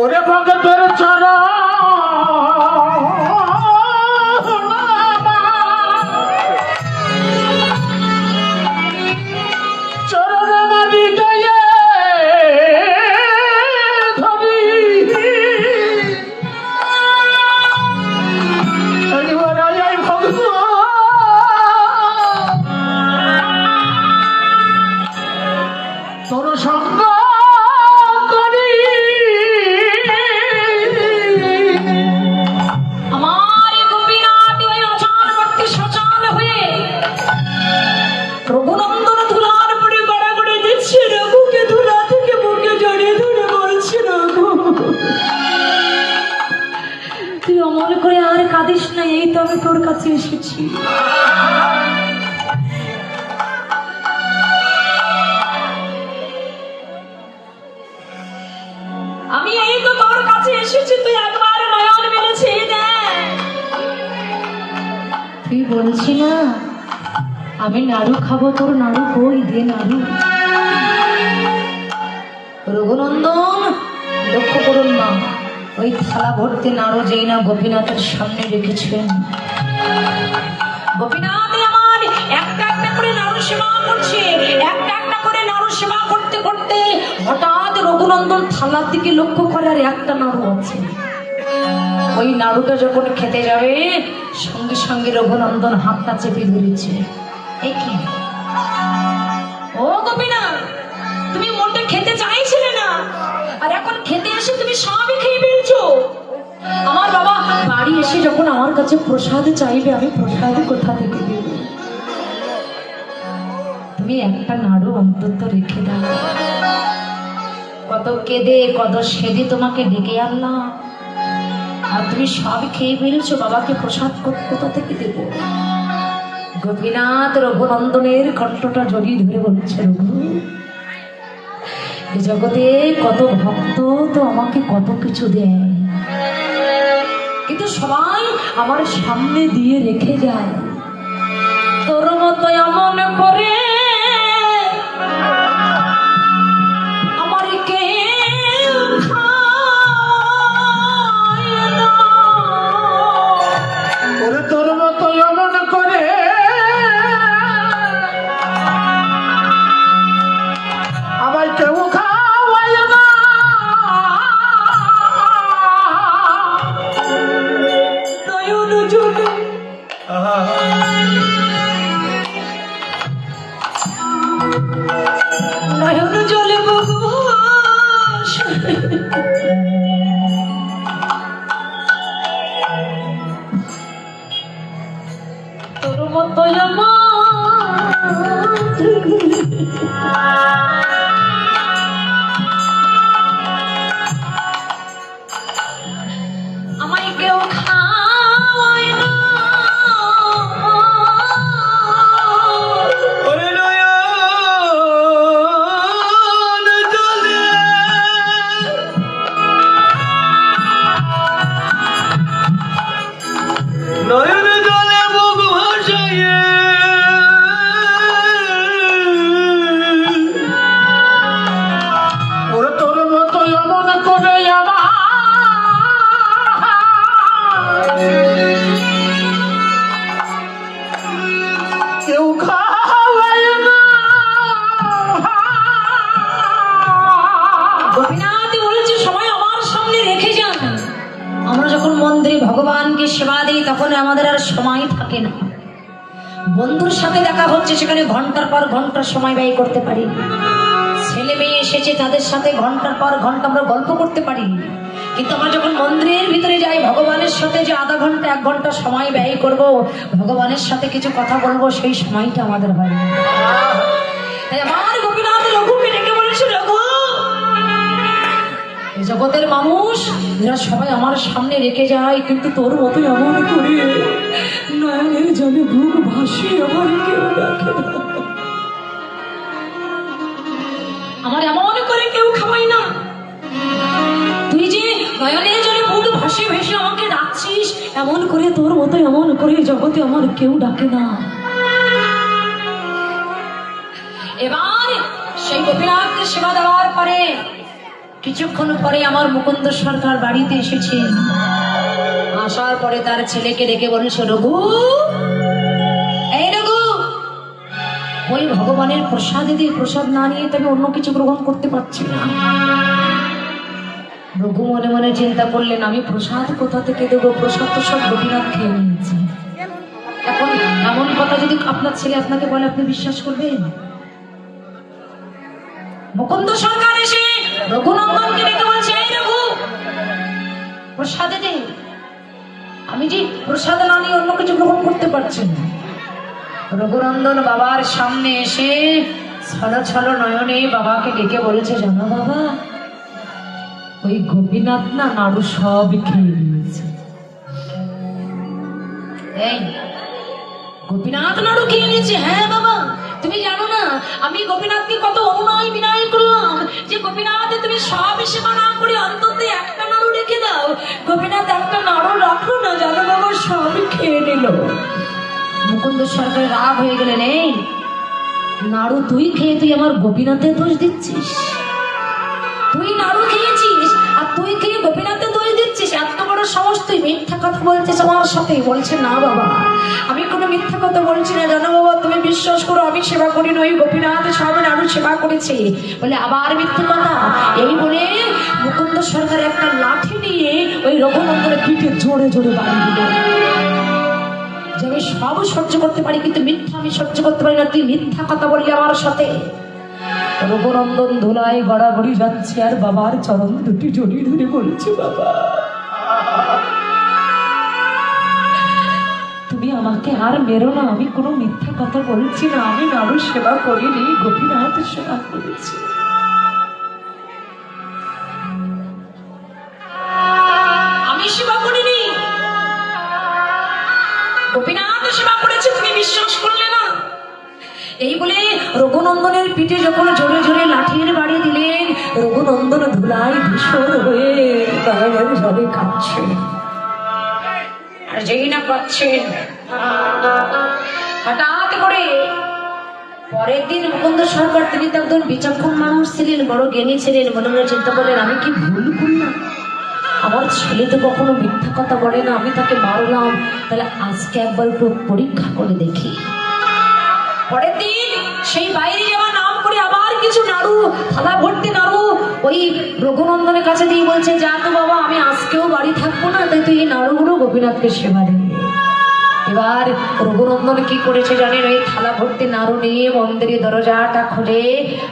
ওরে ভগতের চরণ চরণ মারি গয়ে ধরি এই ভগত তোর সঙ্গ করি আমার গোপীনাথ ওই অচানবর্তী সচান হয়ে রঘুনন্দন ধুলার পরে গড়াগড়ে দিচ্ছে, রঘুকে ধুলা থেকে বুকে জড়িয়ে ধরে বলছে, রঘু তুই অমল করে আর কাঁদিস না, এই তো আমি তোর কাছে এসেছি। আমি এই তো তোর কাছে এসেছি, তুই একবার নয়ন মেলে ছেড়ে দে। তুই বলছি না আমি নাড়ু খাবো, তোর নাড়ু কই দে নাড়ু। রঘুনন্দন লক্ষ্য করুন মা, ওই থালা ভর্তি নাড়ু যেই না গোপীনাথের সামনে রেখেছেন, গোপীনাথ আমার একটা একটা করে নাড়ু সেবা করছে, একটা একটা করে নাড়ু সেবা করতে করতে হঠাৎ রঘুনন্দন থালার দিকে লক্ষ্য করে আর একটা নাড়ু আছে। ওই নাড়ুটা যখন খেতে যাবে সঙ্গে সঙ্গে রঘুনন্দন হাতটা চেপে ধরেছে। এ কি ও গোপীনাথ, তুমি মোটে খেতে চাইছিলে না, আর এখন খেতে এসে তুমি সবই খেয়ে ফেলছো। আমার বাবা বাড়ি এসে যখন আমার কাছে প্রসাদ চাইবে, আমি প্রসাদ কোথা থেকে দেব? তুমি একটা নাড়ু অন্তত রেখে দাও। কত কেঁদে কত সেদে তোমাকে ডেকে আনলাম, আর তুমি সব খেয়ে ফেলছো, বাবাকে প্রসাদ কোথা থেকে দেব? গোপীনাথ রঘুনন্দনের কণ্ঠটা জড়িয়ে ধরে বলছে, রঘু এই জগতে কত ভক্ত তো আমাকে কত কিছু দেয়, কিন্তু সবাই আমার সামনে দিয়ে রেখে যায়, তোর মতো এমন করে আমার কেউ খায় না। ওরে তোর মতো এমন করে আমায় কেউ খাওয়ায় না। নয়ন জলে নয়ন জলে বঘুষ তোর মতো আমায় কেউ খাওয়ায় না। ওরে নয়ন জলে নয়ন জলে বুক ভাসাইয়ে ওরে তোর মতো এমন করে কেউ খাওয়ায় না। গোপীনাথ বলছে সবাই আমার সামনে রেখে যান। আমরা যখন মন্দিরে ভগবানকে সেবা দিই তখন আমাদের আর সময় থাকে না। বন্ধুর সাথে দেখা হচ্ছে, সেখানে ঘন্টার পর ঘন্টা সময় ব্যয় করতে পারি। ছেলে মেয়ে এসেছে, তাদের সাথে ঘন্টার পর ঘন্টা আমরা গল্প করতে পারি, কিন্তু আমরা যখন মন্দিরের ভিতরে যাই ভগবানের সাথে যে আধা ঘন্টা 1 ঘন্টা সময় ব্যয় করব, ভগবানের সাথে কিছু কথা বলবো, সেই সময়টা আমাদের হয় না। তাই আমার গোপীনাথ রঘুকে ডেকে বলেছে, রঘু এই জগতের মানুষ এরা সবাই আমার সামনে রেখে যায়, কিন্তু তোর মতো এমন করে নয়নের জলে বুক ভাসিয়ে আমার কেউ রাখে না। আমার এমন করে কেউ খাওয়াই না। তুই যে নয়নের জলে বুক ভাসিয়ে ভেসে আমাকে ডাকছিস, এমন করে তোর মতো এমন করে জগতে আমার কেউ ডাকে না। এবার সেই গোপীনাথকে সেবা দেওয়ার পরে কিছুক্ষণ পরে আমার মুকুন্দ সরকার বাড়িতে এসেছেন। আসার পরে তার ছেলেকে ডেকে বলছে, রঘু, এই রঘু, ওই ভগবানের প্রসাদে দিয়ে প্রসাদ না নিয়ে তবে অন্য কিছু গ্রহণ করতে পারছি না। রঘু মনে মনে চিন্তা করলেন, আমি প্রসাদ কোথা থেকে দেবো? প্রসাদ তো সব গোপীনাথ খেয়ে নিয়েছে। এখন এমন কথা যদি আপনার ছেলে আপনাকে বলে, আপনি বিশ্বাস করবেন? মুকুন্দ সরকার এসে রঘুনন্দনকে ডেকে বলছে, এই রঘু, প্রসাদে দে। আমি যে প্রসাদ না নিয়ে অন্য কিছু গ্রহণ করতে পারছি না। রঘুনন্দন বাবার সামনে এসে ছলো ছলো নয়নে বাবাকে ডেকে বলেছে, জানো বাবা, ওই গোপীনাথ না নাড়ু সব খেয়ে নিয়েছে। এই গোপীনাথ নাড়ু খেয়ে নিয়েছে? হ্যাঁ বাবা, তুমি জানো না আমি গোপীনাথকে কত অনুনয় বিনয় করলাম যে গোপীনাথ তুমি সব সেবা না করে অন্তত একটা নাড়ু রেখে দাও। গোপীনাথ একটা নাড়ু রাখলো না, জানো বাবা, সব খেয়ে নিল। মুকুন্দ সরকার রাগ হয়ে গেলেন, এই নাড়ু তুই খেয়ে তুই আমার গোপীনাথের দোষ দিচ্ছিস? তুই নাড়ু খেয়েছিস আর তুই খেয়ে গোপীনাথের দোষ দিচ্ছিস? এত বড় সাহস, তুই মিথ্যা কথা বলছিস আমার সাথে? বলছে, না বাবা, আমি কোনো মিথ্যা কথা বলছি না। জানো বাবা, তুমি বিশ্বাস করো, আমি সেবা করি না, ওই গোপীনাথ সব নাড়ু সেবা করেছে। বলে, আবার মিথ্যা কথা? এই বলে মুকুন্দ সরকার একটা লাঠি নিয়ে ওই রঘুনন্দনের পিঠে জোরে জোরে বাড়ি দিল। যে আমি সব সহ্য করতে পারি, কিন্তু মিথ্যা আমি সহ্য করতে পারি না। তুই মিথ্যা কথা বললি আমার সাথে। রঘুনন্দন ধুলায় গড়াগড়ি যাচ্ছে আর বাবার চরণ দুটি জড়িয়ে ধরে বলছে, বাবা, তুমি আমাকে আর মেরো না। আমি কোনো মিথ্যা কথা বলছি না। আমি নাড়ু সেবা করিনি, গোপীনাথ সেবা করেছি। আমি সেবা করিনি, গোপীনাথ সেবা করেছে। তুমি বিশ্বাস করলে না? এই বলে রঘুনন্দনের পিঠে যখন জোরে জোরে লাঠির বাড়ি দিলেন, রঘুনন্দন ধুলায় ধূসর হয়ে নয়নের জলে কাঁদছে। আর যেই না কাঁদছেন, হঠাৎ করে পরের দিন মুকুন্দ সরকার, তিনি তো একজন বিচক্ষণ মানুষ ছিলেন, বড় জ্ঞানী ছিলেন, মনে মনে চিন্তা করলেন, আমি কি ভুল করলাম? আমার ছেলে তো কখনো মিথ্যা কথা বলে না, আমি তাকে মারলাম, তাহলে আজকে একবার একটু পরীক্ষা করে দেখি। পরের দিন সেই বাইরে যাওয়া নাম করে আবার কিছু নাড়ু, থালা ভর্তি নাড়ু ওই রঘুনন্দনের কাছে দিয়ে বলছে, যা তো বাবা, আমি আজকেও বাড়ি থাকবো না, তাই তুই এই নাড়ুগুলো গোপীনাথকে সেবা দিবি। এবার রঘুনন্দন কি করেছে জানেন? ওই থালা ভর্তি নাড়ু নিয়ে মন্দিরের দরজাটা খুলে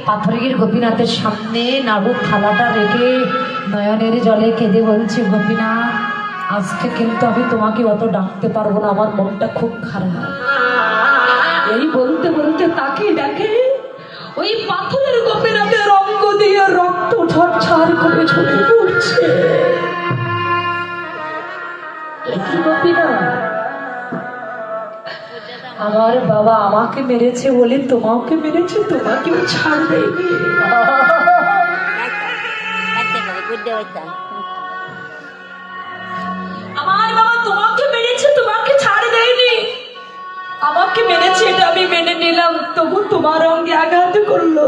পাথরের গোপীনাথের সামনে নাড়ুর থালাটা রেখে নয়নের জলে কেঁদে বলছে, গোপীনাথ, আজকে কিন্তু আমি তোমাকে অত ডাকতে পারবো না, আমার মনটা খুব খারাপ। এই বলতে বলতে তাকে দেখে ওই পাথরের গোপীনাথের অঙ্গ দিয়ে রক্ত ঝরঝর করে ঝরে পড়ছে। একই গোপীনাথ, আমার বাবা আমাকে মেরেছে বলে তোমাকে মেরেছে, তোমাকেও ছাড় দেয়নি। আমার বাবা তোমাকে মেরেছে, তোমাকে ছাড় দেয়নি। আমাকে মেরেছে এটা আমি মেনে নিলাম, তবু তোমার অঙ্গে আঘাত করলো।